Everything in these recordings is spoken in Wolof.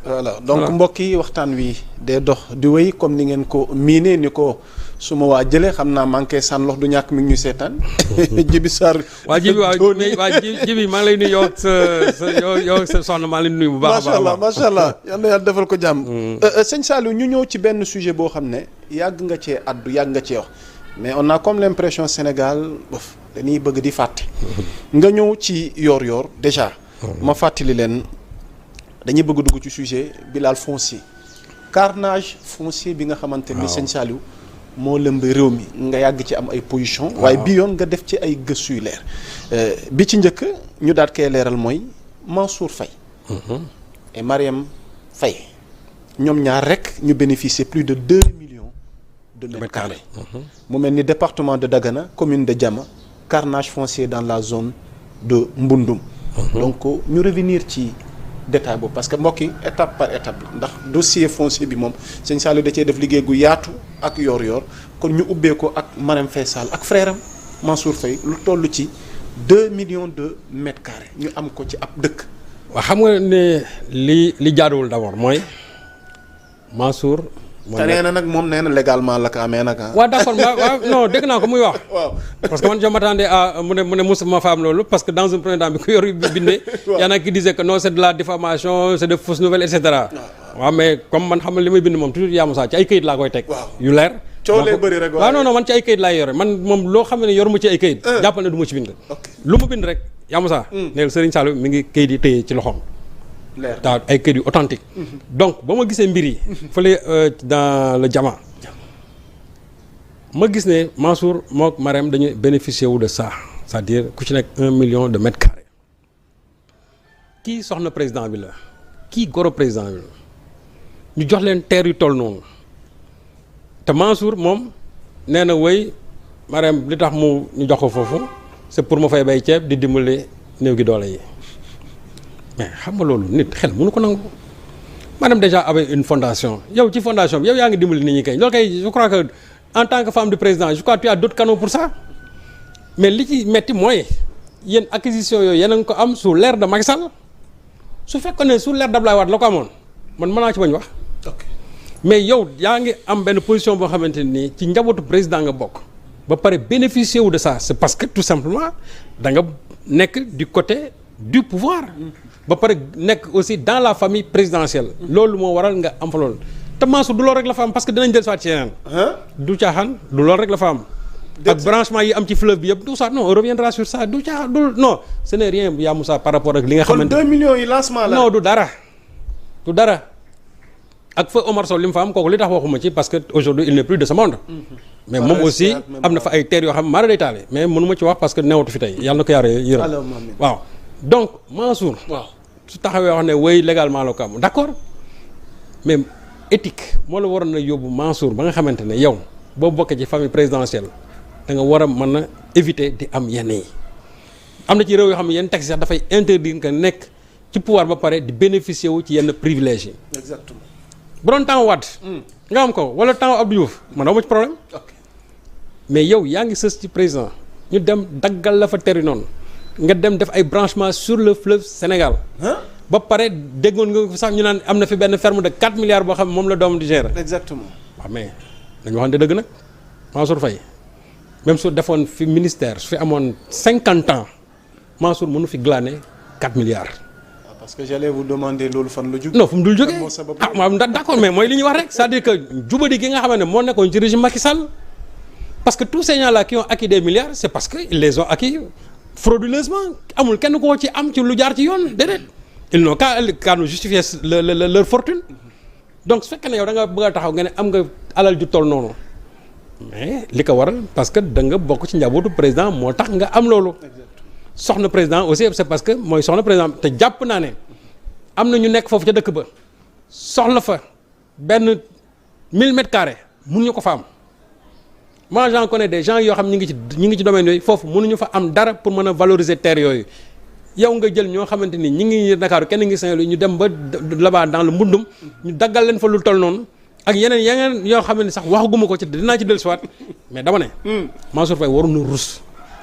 voilà donc mbokk yi waxtaan wi day dox di wéy comme ni ngeen ko miinee ni ko su ma waa jëlee xam naa manqué sànn lox du ñàkk mi ngi ñuy seetaan Djiby Sarr. waa Djiby maa ngi lay nuyu yow sa soxna maa ngi lay nuyu bu baax a baax. macha allah yal na yàlla defal ko jàmm. sëñ Saliou ñu ñëw ci benn sujet boo xam ne yàgg nga cee addu yàgg nga cee wax mais on a comme l'impression Sénégal bof dañuy bëgg di fàtte. nga ñëw ci yor-yor déjà. ma fàttali leen dañuy bëgg dugg ci sujet bi laal foncier carnage foncier bi nga xamante ni sëñ Saliou moo lëmb réew mi nga yàgg ci am ay position waaye bii yoon nga def ci ay gëstu yu leer bi ci njëkk ñu daat koy leeral mooy Mansour Faye et Marième Faye ñoom ñaar rek ñu bénéficier plus de 2 millions de mètres carrés mu mel ni département de Dagana commune de Diama carnage foncier dans la zone de Mbundum donc ñu revenir ci détail boobu parce que mbokk yi étape par étape la ndax dossier foncier bi moom sëñ Saliou da cee def liggéey gu yaatu ak yor-yor kon ñu ubbee ko ak Marième Faye Sall ak frère am Mansour Faye lu toll ci 2 millions de mètres carrés ñu am ko ci ab dëkk. waaw xam nga ne li jaaduwul d'abord mooy Mansour. te nee na nag moom nee na légalement la ko amee nag waaw d'accord waaw non dégg naa ko muy wax. waaw parce que man je m'attendais à mu ne mosuma fa am loolu parce que dans un premier temps bi ko yor bi bindee. y en a qui disaient que non c'est de la diffamation c'est de fausses nouvelles et cetera. waaw mais comme man xam nga li may bind moom toujours yaa Moussa ci ay këyit laa koy teg. yu leer. coow lay bëri rek waaw non man ci ay këyit laay yore man moom loo xam ne yoruma ci ay këyit. jàppal ne du ma ci bind. lu ma bind rek yaa Moussa. neel Serigne Saliou mi ngi këyit yi téye ci loxoom. daal ay kër yu authentique donc ba ma gisee mbir yi fële dans le Diama ma gis ne Mansour mook Marième dañu bénéficier wu de ça c'est-à-dire ku ci nekk 1 million de mètres carrés kii soxna président bi la kii goro président bi la ñu jox leen terre yu toll noonu te Mansour moom nee na woy Marième li tax mu ñu jox ko foofu c'est pour ma fay bay ceeb di dimbali néew gi doole yi mais xam nga loolu nit xel mënu ko nangu madame déjà avec une fondation yow ci fondation bi yow yaa ngi dimbali nit ñi kay loolu kay je crois que en tant que femme du président je crois que tu as d'autres canaux pour ça mais li ci metti mooy yéen acquisition yooyu yéen a ngi ko am sous l'ère de Macky Sall su fekkoon ne sous l'ère d'Abdoulaye Wade la ko amoon man mën naa ci bañ wax mais yow yaa ngi am benn position boo xamante nii ci njabootu président nga bokk ba pare bénéficier wu de ça c'est parce que tout simplement da nga nekk du côté du pouvoir ba pare nekk aussi dans la famille présidentielle loolu moo waral nga am fa loolu te Mansour du loolu rek la fa am parce que dinañ del soit ci yeneen du caaxaan du loolu rek la fa am ak branchement yi am ci fleuve bi yëpp tout ça non on reviendra sur ça du caaxaan du non ce n'est rien yaa Moussa par rapport ak li nga xamante kon 2 millions yi lancement la non du dara ak fa Omar Sow li mu fa am kooku li tax waxuma ci parce que aujourd'hui il n'est plus de ce monde mais moom aussi am na fa ay terres yoo xam mara day taale mais mënuma ci wax parce que newatu fi tey yàlla na ko yaare yërëm waaw donc Mansour su taxawee wax ne woy légalement la ko am d'accord mais éthique moo la waroon a yóbbu Mansour ba nga xamante ne yow boo bokkee ci famille présidentielle da nga war a mën a éviter di am yenn yi am na ci réew yoo xam ne yenn texte sax dafay interdire nga nekk ci pouvoir ba pare di bénéficier wu ci yenn privilèges yi exactement bu doon temps Wade nga am ko wala temps Abdou Diouf man dama ci problème mais yow yaa ngi sës ci président ñu dem daggal la fa teri noonu nga dem def ay branchements sur le fleuve Sénégal ba pare déggoon nga sax ñu naan am na fi benn ferme de 4 milliards boo xam ne moom la doom di gérer exactement waaw mais dañu waxante dëgg nag Mansour Faye même su defoon fi ministère su fi amoon 50 ans Mansour mënu fi glaner 4 milliards parce que j'allais vous demander loolu fan la jóge non fu mu dul jógee d'accord mais mooy li ñuy wax rek c'est-à-dire que jubadi gi nga xam ne moo nekkoon ci régime Macky Sall parce que tous ces gens-là qui ont acquis des milliards c'est parce que ils les ont acquis frauduleusement amul kenn koo ci am ci lu jaar ci yoon déedéet ils n'ont qu'à nous justifier leur fortune donc su fekkee ne yow da nga bëgg a taxaw nga ne am nga alal ju toll noonu mais li ko waral parce que da nga bokk ci njabootu président moo tax nga am loolu soxna président aussi c'est parce que mooy soxna président te jàpp naa ne am na ñu nekk foofu ca dëkk ba soxla fa benn 1000 mètres carrés mënuñu ko fa am moi j'en connais des gens yoo xam ñi ngi ci domaine yooyu foofu mënuñu fa am dara pour mën a valoriser terre yooyu yow nga jël ñoo xamante ni ñi ngi Dakar kenn ngi Saint-Louis ñu dem ba là-bas dans le Mbundum ñu daggal leen fa lu toll noonu ak yeneen yoo xam ne sax waxaguma ko ci dinaa ci dellusiwaat mais dama ne Mansour Faye waroon na rus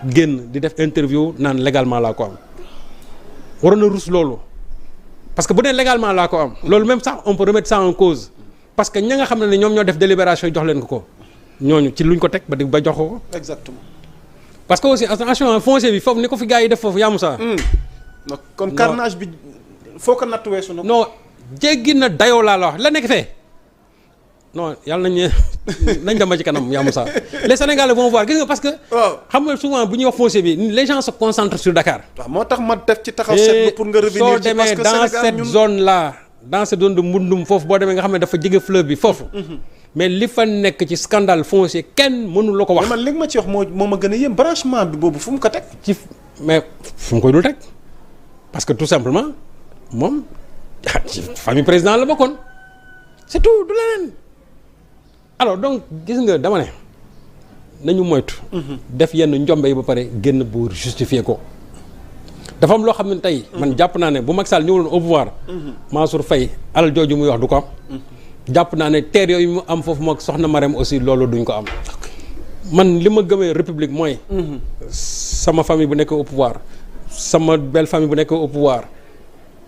génn di def interview naan légalement laa ko am waroon na rus loolu parce que bu dee légalement laa ko am loolu même sax on peut remettre ça en cause parce que ña nga xam ne ñoom ñoo def délibération jox leen ko ñooñu ci luñ ko teg ba jox ko. exactement. parce que aussi attention foncier bi foofu ni ko fi gars yi def foofu yaamu saa. kon carnage bi foo ko natt weesu na. non jéggi na dayoo laa la wax la nekk fee non yàlla nañ dem ba ci kanam yaamu saa les Sénégalais vont voir gis nga parce que. xam nga souvent bu ñuy wax foncier bi les gens se concentrent sur Dakar. waaw moo tax ma def ci taxaw seetlu pour nga revenir ci parce que dans cette zone là dans cette zone de Mbundum foofu boo demee nga xam ne dafa jege fleuve bi foofu. mais li fa nekk ci scandale foncier kenn mënu la ko wax. mais man li nga ma ci wax moo ma gën a yéem branchement bi boobu fu mu ko teg. mais fu mu koy dul teg parce que tout simplement moom ci famille président la bokkoon c'est tout du leneen. alors donc gis nga dama ne nañu moytu. def yenn njombe yi ba pare génn pour justifier ko. dafa am loo xam ne tey. man jàpp naa ne bu Macky Sall ñëwuloon au pouvoir. Mansour Faye alal jooju muy wax du ko am. jàpp naa ne terre yooyu mu am foofu moom soxna Marème aussi loolu duñ ko am. man li ma gëmee république mooy. sama famille bu nekk au pouvoir sama belle famille bu nekk au pouvoir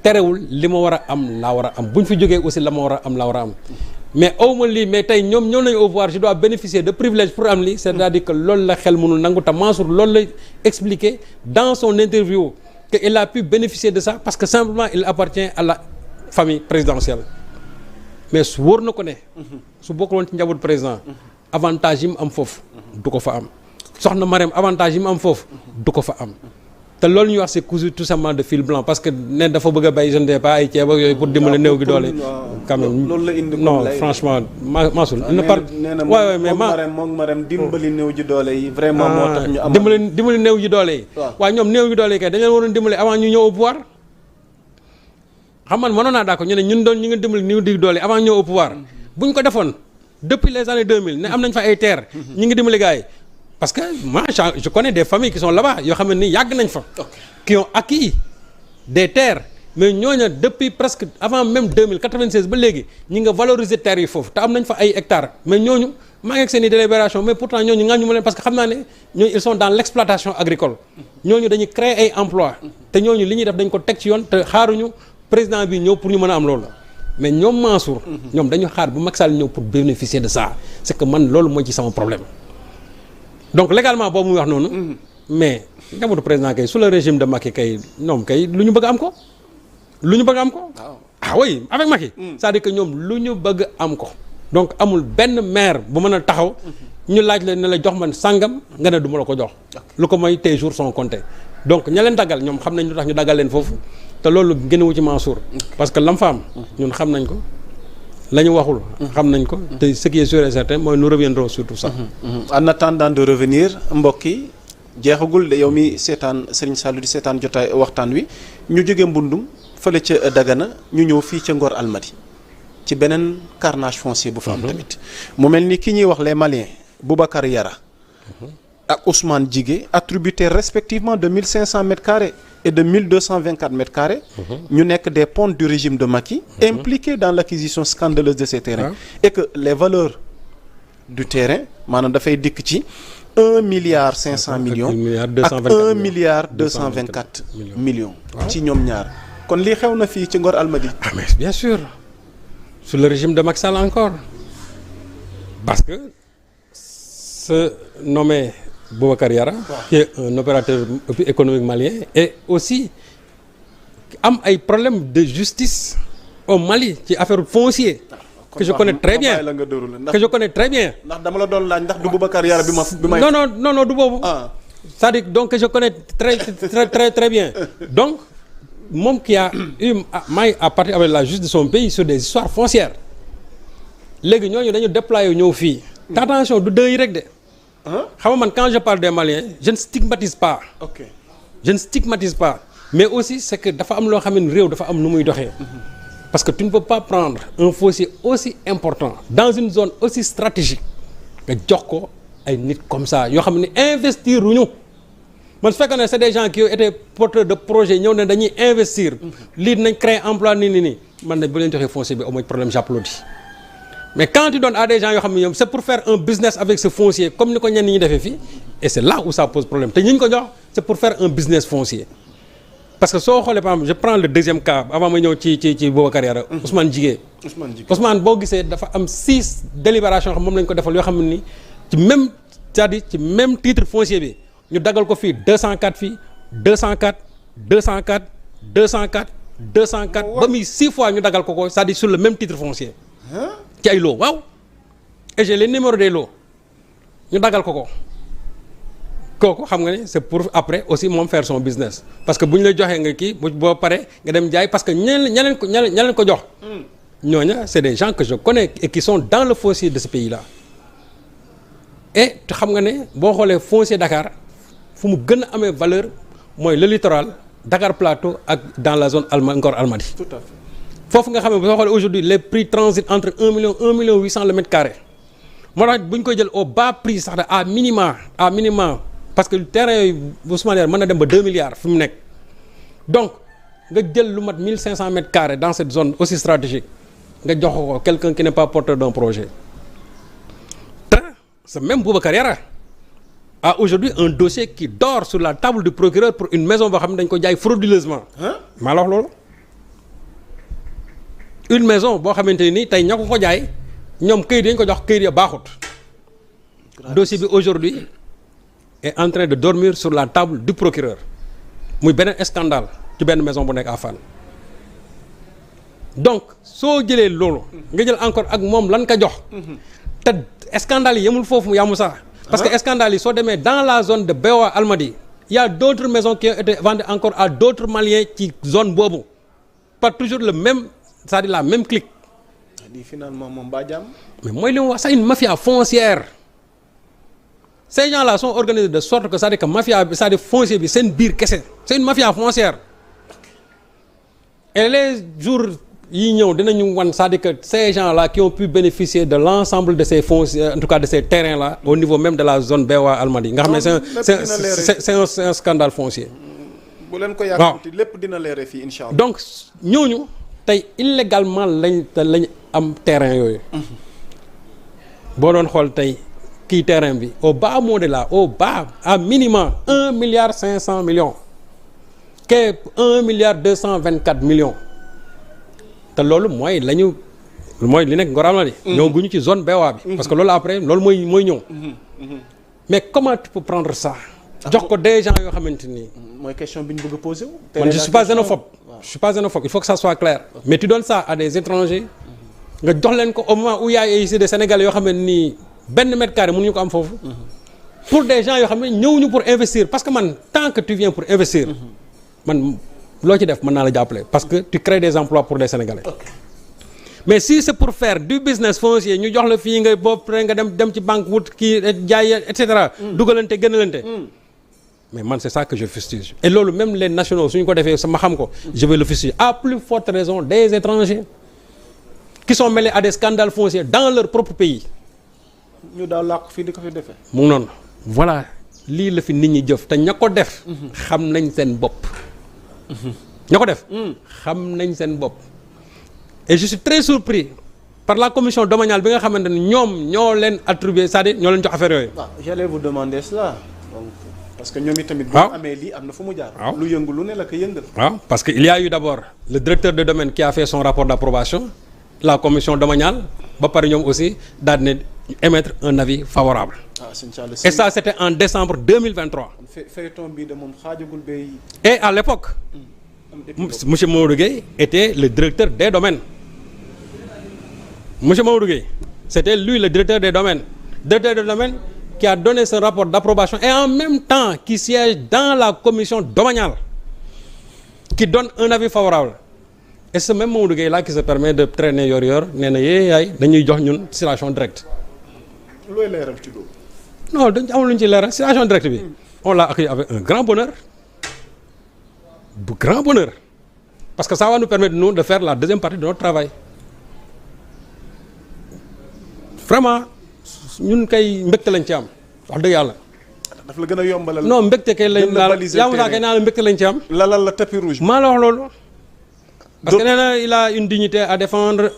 terewul li ma war a am laa war a am bu ñu fi jógee aussi la ma war a am laa war a am. mais aw ma lii mais tey ñoom ñëw nañu au pouvoir je dois bénéficier de privilèges pour am lii c'est-à-dire que loolu la xel mënul nangu te Mansour loolu la expliqué dans son interview que il a pu bénéficier de ça parce que simplement il appartient à la famille présidentielle mais su wóor na ko ne su bokkul woon ci njaboot président avantage yi mu am foofu du ko fa am soxna Marème avantage yi mu am foofu du ko fa am te loolu ñuy wax c'est cousu tout simplement de fil blanc parce que ne dafa bëgg a bay je ne sais pas ay ceeb ak yooyu pour dimbali néew gi doole. quand même loolu la indi non franchement Mansour. nee na moom Marème dimbali néew ji doole yi. vraiment moo tax ñu am dimbali néew ji doole yi. waaw ñoom néew ji doole yi kay dañu leen waroon dimbali avant ñu ñëw au pouvoir. xam man mënoon naa d'accord ñu ne ñun doon ñu ngi dimbali néew di doole yi avant ñëw au pouvoir bu ñu ko defoon depuis les années 2000 ne am nañ fa ay terres. ñu ngi dimbali gars yi. parce que moi je connais des familles qui sont là-bas yoo xam ne ni yàgg nañ fa. qui ont acquis des terres mais ñooñu depuis presque avant même 2096 ba léegi ñi nga valoriser terres yi foofu te am nañ fa ay hectares mais ñooñu maa ngi ak seen i délibération mais pourtant ñooñu ŋàññu ma leen parce que xam naa ne ñooñu ils sont dans l'exploitation agricole ñooñu dañuy créer ay emplois te ñooñu li ñuy def dañ ko teg ci yoon te xaaruñu président bi ñëw pour ñu mën a am loolu mais ñoom Mansour. ñoom dañu xaar bu Macky Sall ñëw pour bénéficier de ça c'est que man loolu mooy ci sama problème. donc légalement boobu muy wax noonu. mais njabootu président kay sous le régime de Macky kay ñoom kay lu ñu bëgg am ko. lu ñu bëgg am ko. ah oui avec Macky. c'est-à-dire que ñoom lu ñu bëgg am ko. donc amul benn maire bu mën a taxaw. ñu laaj la ne la jox man sàngam nga ne du ma la ko jox. lu ko mooy tes jours sont comptés. donc ña leen daggal ñoom xam nañ lu tax ñu daggal leen foofu te loolu génnewu ci Mansour. parce que lam fa am ñun xam nañ ko. la ñu waxul xam nañ ko te ce qui est sûr et certain mooy nous reviendrons sur tout ça. en attendant de revenir mbokk yi jeexagul de yow mi seetaan Serigne Saliou di seetaan jotaay waxtaan wi ñu jóge Mbundum fële ca Dagana ñu ñëw fii ca Ngor Almadi ci beneen carnage foncier bu fa am tamit mu mel ni ki ñuy wax les Maliens Boubacar Yara ak Ousmane Djigué attributés respectivement de 1500 mètres carrés et de 1224 mètres carrés. ñu nekk des pontes du régime de Macky. impliqués dans l'acquisition scandaleuse de ces terrains. et que les valeurs du terrain maanaam dafay dikk ci 1 milliard 500 millions. ak 1 milliard 224 millions. ci ñoom ñaar kon lii xew na fii ci Ngor Almadi. ah mais bien sûr sous le régime de Macky Sall encore parce que ce nommé Boubacar Yara qui est un opérateur économique malien et aussi am ay problèmes de justice au Mali ci affaire foncier que je connais très bien ndax dama la doon laaj ndax du Boubacar Yara bi may non du boobu c'est-à-dire donc que je connais très bien donc moom qui a eu maille à partir avec la justice de son pays sur des histoires foncières léegi ñooñu dañu déployer ñëw fii te attention du deux yi rek de xam nga man quand je parle des Maliens je ne stigmatise pas. je ne stigmatise pas mais aussi c'est que dafa am loo xam ne réew dafa am nu muy doxee. parce que tu ne peux pas prendre un foncier aussi important dans une zone aussi stratégique nga jox ko ay nit comme ça yoo xam ne investir wuñu man su fekkee ne c'est des gens qui ont été porteurs de projet ñëw ne dañuy investir. lii dinañ créer emploi nii man ne bu leen joxee foncier bi au moins problème j'applaudis. mais quand tu donnes à des gens yoo xam ne ñoom c'est pour faire un business avec ce foncier comme ni ko ñenn ñi defee fii et c'est là où ça pose problème te ñi ñu ko jox c'est pour faire un business foncier parce que soo xoolee par exemple je prends le deuxième cas avant ma ñëw ci Boubacar Yara. Ousmane Jigué. Ousmane boo gisee dafa am 6 délibérations xam moom lañ ko defal yoo xam ne ni ci même c'est-à-dire ci même titre foncier bi ñu dagal ko fii 204 fii 204 204 204 204 ba muy 6 fois ñu dagal ko c'est-à-dire sur le même titre foncier. ci ay lots waaw. et j'ai les numéros des lots ñu dagal ko kooku xam nga ne c'est pour après aussi moom faire son business parce que bu ñu la joxee nga kii boo paree nga dem jaay parce que ña leen ko jox. ñooña c'est des gens que je connais et qui sont dans le foncier de ce pays-là. et te xam nga ne boo xoolee foncier Dakar fu mu gën a amee valeur mooy le littoral Dakar Plateau ak dans la zone Ngor Almadies. Tout à fait. foofu nga xam ne boo xoolee aujourd'hui les prix transitent entre 1 million 800 le mètre carré moo tax bu ñu koy jël au bas prix sax à minima parce que terrain yooyu Ousmane Yara mën na dem ba 2 milliards fi mu nekk donc nga jël lu mat 1500 mètres carrés dans cette zone aussi stratégique nga jox ko quelqu'un qui n'est pas porteur d'un projet te ce même Boubacar Yara a aujourd'hui un dossier qui dort sur la table du procureur pour une maison boo xam ne dañ ko jaay frauduleusement. maa la wax loolu. une maison boo xamante ni tey ña ko jaay ñoom këyit dañ ko jox këyit ya baaxut. dossier bi aujourd'hui est en train de dormir sur la table du procureur muy beneen scandale ci benn maison bu nekk à Fann donc soo jëlee loolu nga jël encore ak moom lan ka jox te scandale yi yemul foofu yamul sax parce que scandale yi soo demee dans la zone de Bewa Almadies il y a d'autres maisons qui ont été vendues encore à d'autres Maliens ci zone boobu pas toujours le même c'est-à-dire la même clique. Finalement moom baa jàmm. mais mooy li mu wax c'est une mafia foncière. Ces gens-là sont organisés de sorte que c'est-à-dire que mafia bi c'est-à-dire foncier bi seen biir kese c'est une mafia foncière et les jours yi ñëw dinañu wan c'est-à-dire que ces gens-là qui ont pu bénéficier de l'ensemble de ces fonciers en tout cas de ces terrains-là au niveau même de la zone Bewa Almadies nga xam ne c'est un scandale foncier. bu leen ko yàqati lépp dina leere fii incha allah. donc ñooñu tey illégalement lañ am terrain yooyu. boo doon xool tey. kii terrain bi au bas mot de là au bas à minimum 1 milliard 500 millions ke 1 milliard 224 millions te loolu mooy mooy li nekk Ngor Almadies ñëw guñu ci zone Bewa bi parce que loolu après loolu mooy ñëw mais comment tu peux prendre ça jox ko des gens yoo xamante nii mooy question bi ñu bëgg a poser wu man je suis pas xénophobe il faut que ça soit clair mais tu donnes ça à des étrangers nga jox leen ko au moment où il y a ici des Sénégalais yoo xam ne nii benn mètre carré mënuñu ko am foofu pour des gens yoo xam ne ñëwuñu pour investir parce que man tant que tu viens pour investir man loo ci def mën naa la jàppale parce que tu crées des emplois pour des Sénégalais. mais si c'est pour faire du business foncier ñu jox la fii nga bopp nga dem ci banque wut kii jaay et cetera. dugalante gënalante. mais man c'est ça que je fustige et loolu même les nationaux suñu ko defee sama xam ko je vais le fustiger à plus forte raison des étrangers qui sont mêlés à des scandales fonciers dans leur propre pays. ñu daal làqu fii di ko fi defee. mu ngi noonu voilà lii la fi nit ñi jëf te ña ko def. xam nañ seen bopp. ña ko def. xam nañ seen bopp. et je suis très surpris par la commission domaniale bi nga xamante ne ñoom ñoo leen attribué c'est-à-dire ñoo leen jox affaire yooyu. waaw j'allais vous demander cela donc parce que ñoom itamit. bu waaw amee lii am na fu mu jaar. waaw lu yëngu lu ne la ko yëngal. waaw parce que il y a eu d'abord le directeur de domaine qui a fait son rapport d'approbation la commission domaniale ba pare ñoom aussi daal di émettre un avis favorable. Et ça c'était en décembre 2023. feuilleton bi de moom xaajagul bay. Et à l'époque monsieur Mamadou Gueye était le directeur des domaines. Monsieur Mamadou Gueye c'était lui le directeur des domaines qui a donné ce rapport d'approbation et en même temps qui siège dans la commission domaniale qui donne un avis favorable. Et ce même Mamadou Gueye là qui se permet de traîner yor nee na yaay dañuy jox ñun circulation directe. looy leeral ci loolu. non dañ amul lu ñu ci leeral circulation directe bi. on l'a accueilli avec un grand bonheur. Parce que ça va nous permettre nous de faire la deuxième partie de notre travail. Vraiment ñun kay mbégte lañ ci am wax dëgg yàlla. daf la gën a yombalal. non mbégte kay lañ yaa kay naa la mbégte lañ ci am. lalal la tapis rouge. maa la wax loolu. parce que nee na il a une dignité à défendre.